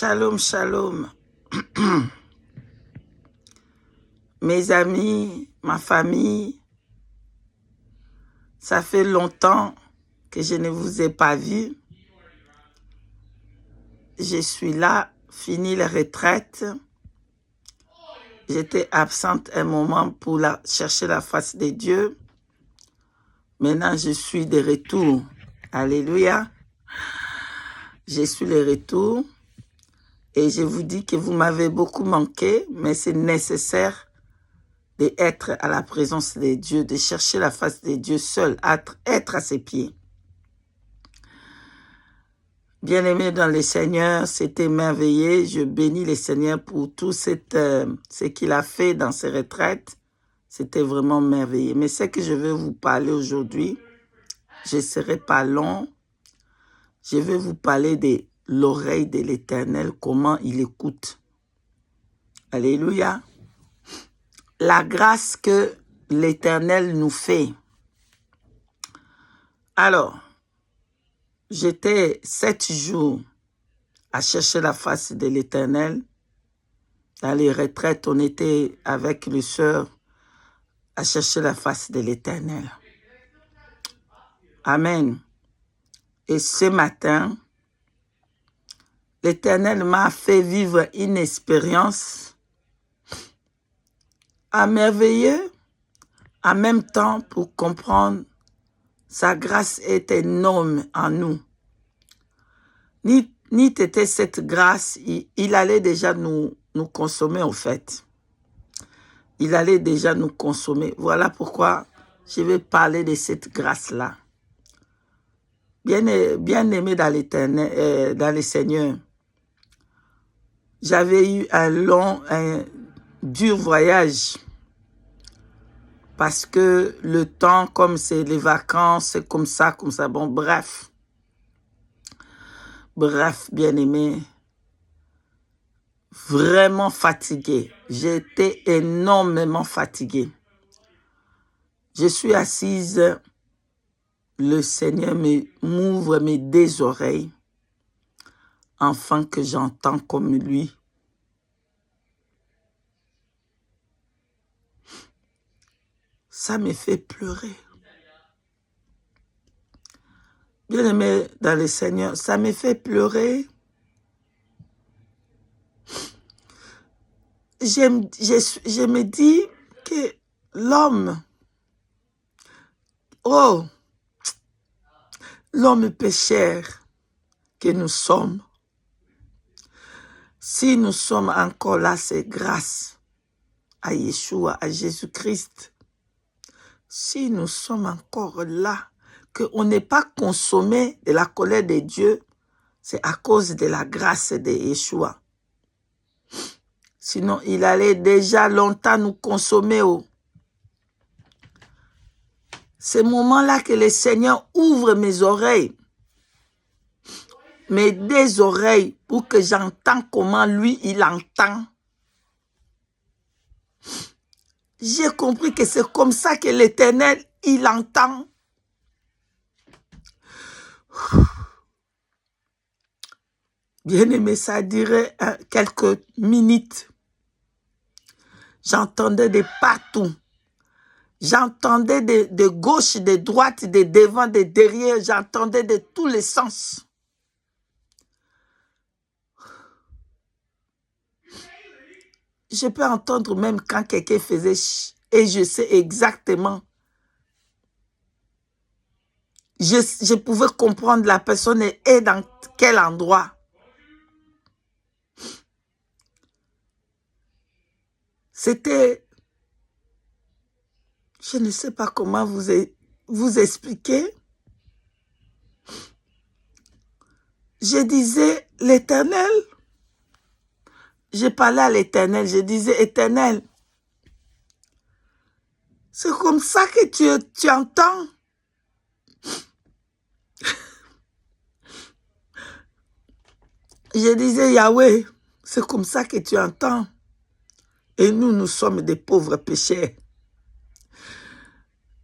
Shalom, shalom. Mes amis, ma famille, ça fait longtemps que je ne vous ai pas vus. Je suis là, fini la retraite. J'étais absente un moment pour chercher la face de Dieu. Maintenant, je suis de retour. Alléluia. Je suis de retour. Et je vous dis que vous m'avez beaucoup manqué, mais c'est nécessaire d'être à la présence de Dieu, de chercher la face de Dieu seul, être à ses pieds. Bien-aimé dans le Seigneur, c'était merveilleux. Je bénis le Seigneur pour tout ce qu'il a fait dans ses retraites. C'était vraiment merveilleux. Mais ce que je veux vous parler aujourd'hui, je ne serai pas long. Je vais vous parler de l'oreille de l'Éternel, comment il écoute. Alléluia. La grâce que l'Éternel nous fait. Alors, j'étais 7 jours à chercher la face de l'Éternel. Dans les retraites, on était avec les sœurs à chercher la face de l'Éternel. Amen. Et ce matin, l'Éternel m'a fait vivre une expérience merveilleuse, en même temps pour comprendre sa grâce est énorme en nous. Ni était cette grâce, il allait déjà nous consommer en fait. Il allait déjà nous consommer. Voilà pourquoi je vais parler de cette grâce-là. Bien aimé dans l'Éternel, dans le Seigneur. J'avais eu un dur voyage parce que le temps, comme c'est les vacances, c'est comme ça. Bon, bref, bien aimé. Vraiment fatigué. J'étais énormément fatigué. Je suis assise. Le Seigneur m'ouvre mes 2 oreilles, afin que j'entends comme lui. Ça me fait pleurer. Bien aimé dans le Seigneur, ça me fait pleurer. Je me dis que l'homme, l'homme pécheur que nous sommes, si nous sommes encore là, c'est grâce à Yeshua, à Jésus-Christ. Si nous sommes encore là, qu'on n'est pas consommé de la colère de Dieu, c'est à cause de la grâce de Yeshua. Sinon, il allait déjà longtemps nous consommer. C'est ce moment-là que le Seigneur ouvre mes oreilles, mes 2 oreilles, pour que j'entende comment lui, il entend. J'ai compris que c'est comme ça que l'Éternel, il entend. Bien-aimé, ça dirait quelques minutes. J'entendais de partout. J'entendais de gauche, de droite, de devant, de derrière. J'entendais de tous les sens. Je peux entendre même quand quelqu'un faisait ch, et je sais exactement. Je pouvais comprendre la personne est dans quel endroit. C'était, je ne sais pas comment vous expliquer. Je disais, l'Éternel, j'ai parlé à l'Éternel, je disais, Éternel, c'est comme ça que tu entends. Je disais, Yahweh, c'est comme ça que tu entends. Et nous sommes des pauvres pécheurs.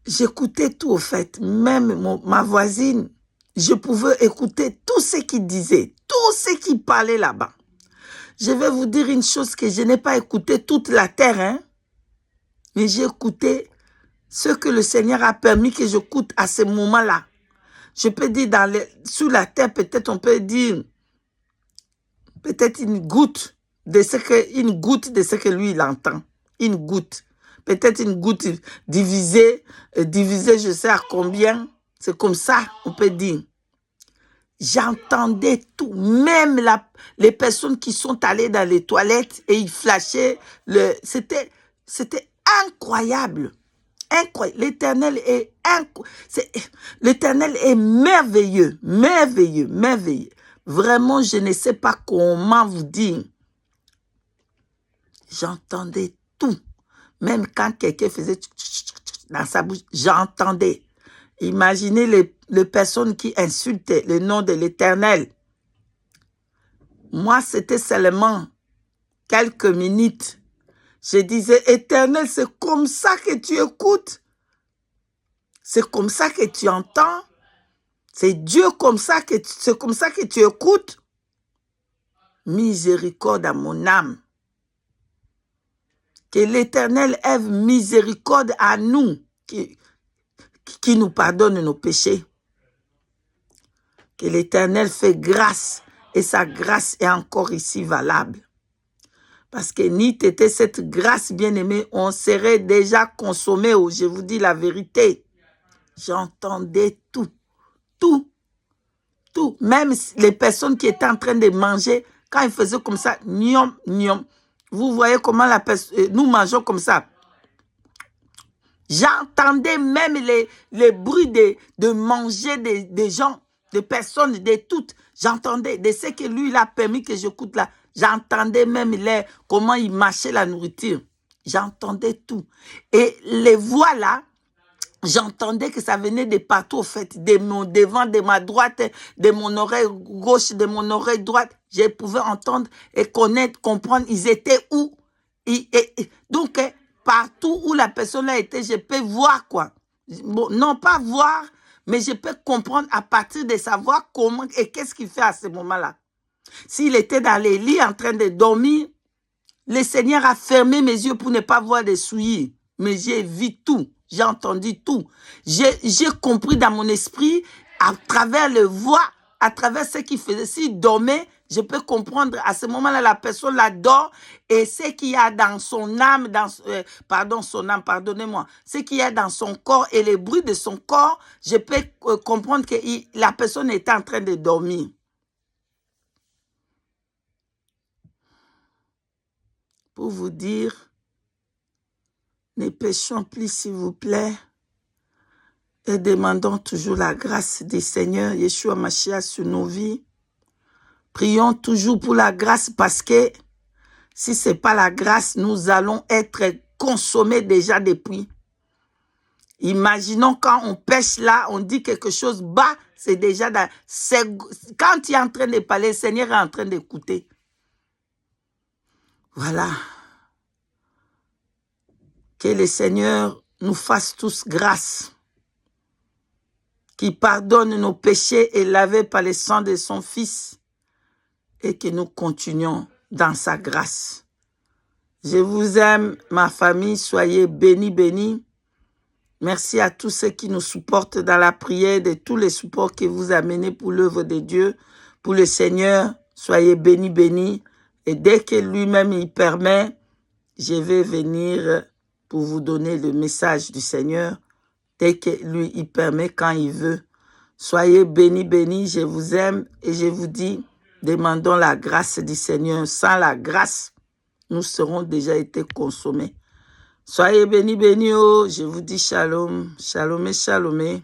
J'écoutais tout au fait, même ma voisine, je pouvais écouter tout ce qu'il disait, tout ce qu'il parlait là-bas. Je vais vous dire une chose que je n'ai pas écouté toute la terre, hein, mais j'ai écouté ce que le Seigneur a permis que j'écoute à ce moment-là. Je peux dire, sous la terre, peut-être on peut dire, peut-être une goutte de ce que lui, il entend. Une goutte. Peut-être une goutte divisée, je sais à combien. C'est comme ça, on peut dire. J'entendais tout, même les personnes qui sont allées dans les toilettes et ils flashaient. C'était incroyable. Incroyable. L'Éternel est merveilleux, merveilleux, merveilleux. Vraiment, je ne sais pas comment vous dire. J'entendais tout. Même quand quelqu'un faisait dans sa bouche, j'entendais. Imaginez les personnes qui insultaient le nom de l'Éternel. Moi, c'était seulement quelques minutes. Je disais, Éternel, c'est comme ça que tu écoutes. C'est comme ça que tu entends. C'est Dieu c'est comme ça que tu écoutes. Miséricorde à mon âme. Que l'Éternel ait miséricorde à nous, qui nous pardonne nos péchés. Que l'Éternel fait grâce, et sa grâce est encore ici valable. Parce que ni t'étais cette grâce bien-aimée, on serait déjà consommé. Je vous dis la vérité. J'entendais tout, tout, tout. Même les personnes qui étaient en train de manger, quand ils faisaient comme ça, niom, niom. Vous voyez comment nous mangeons comme ça. J'entendais même les bruits de manger des gens, des personnes, de toutes. J'entendais de ce que lui, il a permis que j'écoute là. J'entendais même comment il mâchait la nourriture. J'entendais tout. Et les voix là, j'entendais que ça venait de partout, au fait, de mon devant, de ma droite, de mon oreille gauche, de mon oreille droite. Je pouvais entendre et connaître, comprendre, ils étaient où. Donc, partout où la personne a été, je peux voir quoi. Bon, non pas voir, mais je peux comprendre à partir de savoir comment et qu'est-ce qu'il fait à ce moment-là. S'il était dans les lits en train de dormir, le Seigneur a fermé mes yeux pour ne pas voir des souillures. Mais j'ai vu tout, j'ai entendu tout. J'ai compris dans mon esprit, à travers les voix, à travers ce qu'il faisait. S'il dormait, je peux comprendre à ce moment-là, la personne l'adore et ce qu'il y a dans son âme, pardonnez-moi, ce qu'il y a dans son corps et les bruits de son corps, je peux comprendre que la personne était en train de dormir. Pour vous dire, ne péchons plus, s'il vous plaît, et demandons toujours la grâce du Seigneur, Yeshua Mashiach, sur nos vies. Prions toujours pour la grâce parce que si ce n'est pas la grâce, nous allons être consommés déjà depuis. Imaginons quand on pêche là, on dit quelque chose bas, c'est déjà quand tu es en train de parler, le Seigneur est en train d'écouter. Voilà. Que le Seigneur nous fasse tous grâce. Qu'il pardonne nos péchés et lavés par le sang de son Fils. Et que nous continuons dans sa grâce. Je vous aime, ma famille. Soyez bénis, bénis. Merci à tous ceux qui nous supportent dans la prière, de tous les supports que vous amenez pour l'œuvre de Dieu, pour le Seigneur. Soyez bénis, bénis. Et dès que lui-même il permet, je vais venir pour vous donner le message du Seigneur. Dès que lui il permet, quand il veut. Soyez bénis, bénis. Je vous aime et je vous dis, demandons la grâce du Seigneur. Sans la grâce, nous serons déjà été consommés. Soyez bénis, bénis. Oh, je vous dis shalom, shalom et shalom.